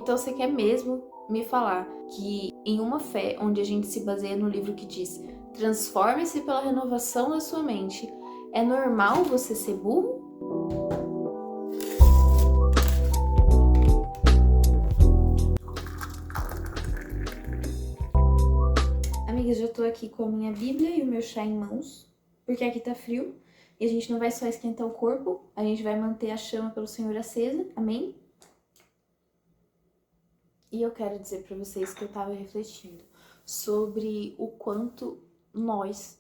Então você quer mesmo me falar que em uma fé onde a gente se baseia no livro que diz transforme-se pela renovação da sua mente, é normal você ser burro? Amigas, já tô aqui com a minha Bíblia e o meu chá em mãos, porque aqui tá frio e a gente não vai só esquentar o corpo, a gente vai manter a chama pelo Senhor acesa, amém? E eu quero dizer pra vocês que eu tava refletindo sobre o quanto nós,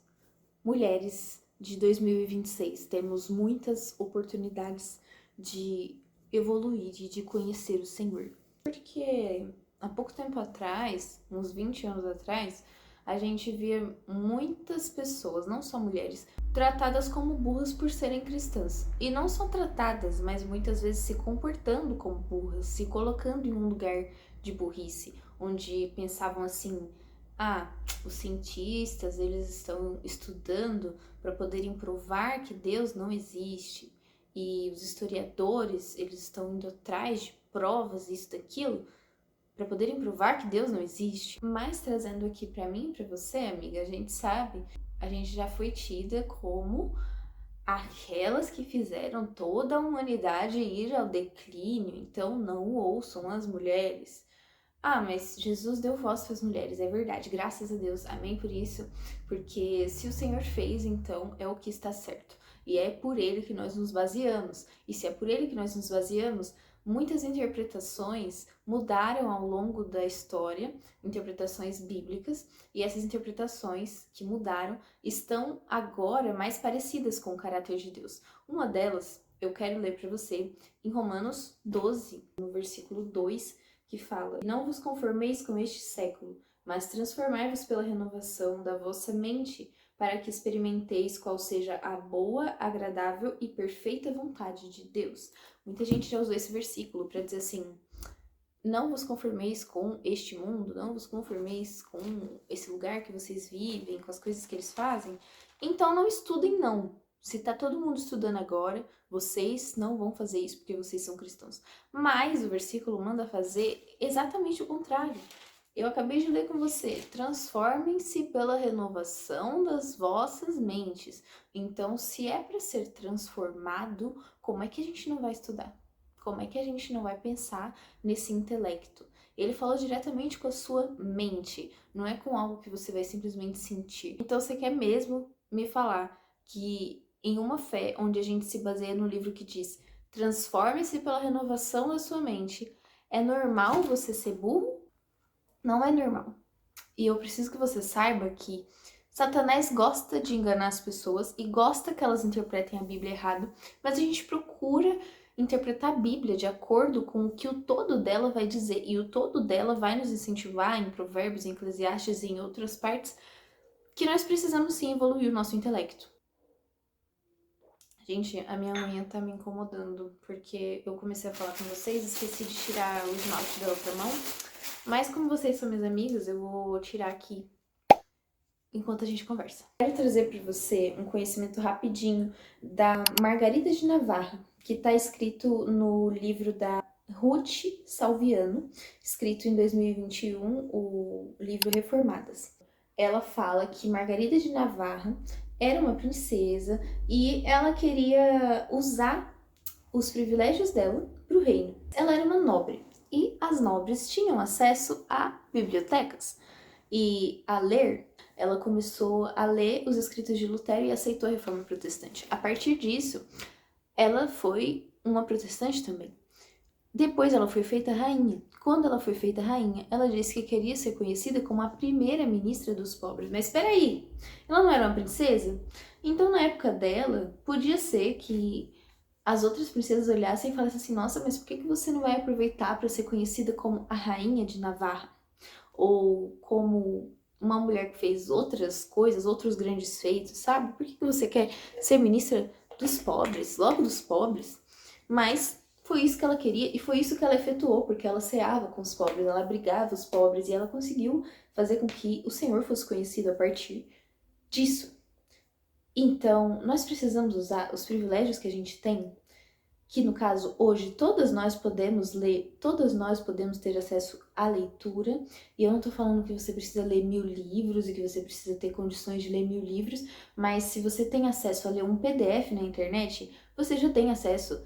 mulheres de 2026, temos muitas oportunidades de evoluir e de conhecer o Senhor. Porque há pouco tempo atrás, uns 20 anos atrás, a gente via muitas pessoas, não só mulheres, tratadas como burras por serem cristãs. E não só tratadas, mas muitas vezes se comportando como burras, se colocando em um lugar de burrice, onde pensavam assim: os cientistas, eles estão estudando para poderem provar que Deus não existe. E os historiadores, eles estão indo atrás de provas, isso, daquilo, para poderem provar que Deus não existe. Mas trazendo aqui para mim e para você, amiga, a gente sabe, a gente já foi tida como aquelas que fizeram toda a humanidade ir ao declínio, então não ouçam as mulheres. Mas Jesus deu voz para as mulheres, é verdade, graças a Deus, amém por isso, porque se o Senhor fez, então é o que está certo, e é por Ele que nós nos baseamos, e se é por Ele que nós nos baseamos, muitas interpretações mudaram ao longo da história, interpretações bíblicas, e essas interpretações que mudaram estão agora mais parecidas com o caráter de Deus. Uma delas, eu quero ler para você em Romanos 12, no versículo 2, que fala: não vos conformeis com este século, mas transformai-vos pela renovação da vossa mente, para que experimenteis qual seja a boa, agradável e perfeita vontade de Deus. Muita gente já usou esse versículo para dizer assim: não vos conformeis com este mundo, não vos conformeis com esse lugar que vocês vivem, com as coisas que eles fazem, então não estudem não. Se tá todo mundo estudando agora, vocês não vão fazer isso porque vocês são cristãos. Mas o versículo manda fazer exatamente o contrário. Eu acabei de ler com você: transformem-se pela renovação das vossas mentes. Então, se é para ser transformado, como é que a gente não vai estudar? Como é que a gente não vai pensar nesse intelecto? Ele fala diretamente com a sua mente, não é com algo que você vai simplesmente sentir. Então, você quer mesmo me falar que em uma fé onde a gente se baseia no livro que diz transforme-se pela renovação da sua mente, é normal você ser burro? Não é normal. E eu preciso que você saiba que Satanás gosta de enganar as pessoas e gosta que elas interpretem a Bíblia errado, mas a gente procura interpretar a Bíblia de acordo com o que o todo dela vai dizer, e o todo dela vai nos incentivar em Provérbios, em Eclesiastes e em outras partes, que nós precisamos sim evoluir o nosso intelecto. Gente, a minha unha tá me incomodando, porque eu comecei a falar com vocês, esqueci de tirar o esmalte da outra mão, mas como vocês são minhas amigas, eu vou tirar aqui enquanto a gente conversa. Quero trazer para você um conhecimento rapidinho da Margarida de Navarra, que está escrito no livro da Ruth Salviano, escrito em 2021, o livro Reformadas. Ela fala que Margarida de Navarra era uma princesa e ela queria usar os privilégios dela para o reino. Ela era uma nobre e as nobres tinham acesso a bibliotecas e a ler. Ela começou a ler os escritos de Lutero e aceitou a Reforma Protestante. A partir disso, ela foi uma protestante também. Depois ela foi feita rainha. Quando ela foi feita rainha, ela disse que queria ser conhecida como a primeira ministra dos pobres. Mas espera aí, ela não era uma princesa? Então na época dela, podia ser que as outras princesas olhassem e falassem assim: nossa, mas por que você não vai aproveitar para ser conhecida como a rainha de Navarra? Ou como uma mulher que fez outras coisas, outros grandes feitos, sabe? Por que você quer ser ministra dos pobres, logo dos pobres? Mas foi isso que ela queria e foi isso que ela efetuou, porque ela ceava com os pobres, ela abrigava os pobres e ela conseguiu fazer com que o Senhor fosse conhecido a partir disso. Então, nós precisamos usar os privilégios que a gente tem, que no caso hoje todas nós podemos ler, todas nós podemos ter acesso à leitura, e eu não tô falando que você precisa ler 1000 livros e que você precisa ter condições de ler 1000 livros, mas se você tem acesso a ler um PDF na internet, você já tem acesso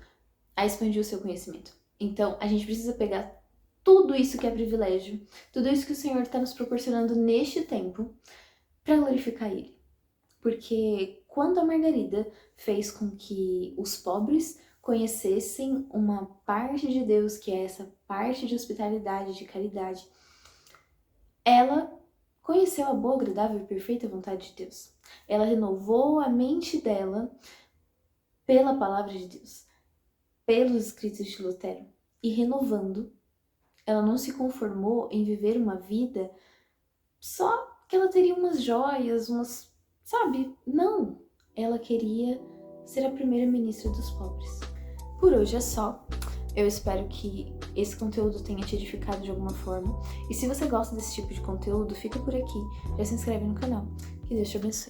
a expandir o seu conhecimento. Então, a gente precisa pegar tudo isso que é privilégio, tudo isso que o Senhor está nos proporcionando neste tempo, para glorificar Ele. Porque quando a Margarida fez com que os pobres conhecessem uma parte de Deus, que é essa parte de hospitalidade, de caridade, ela conheceu a boa, agradável e perfeita vontade de Deus. Ela renovou a mente dela pela palavra de Deus, pelos escritos de Lutero. E renovando, ela não se conformou em viver uma vida só que ela teria umas joias, umas... sabe? Não! Ela queria ser a primeira-ministra dos pobres. Por hoje é só. Eu espero que esse conteúdo tenha te edificado de alguma forma. E se você gosta desse tipo de conteúdo, fica por aqui. Já se inscreve no canal. Que Deus te abençoe.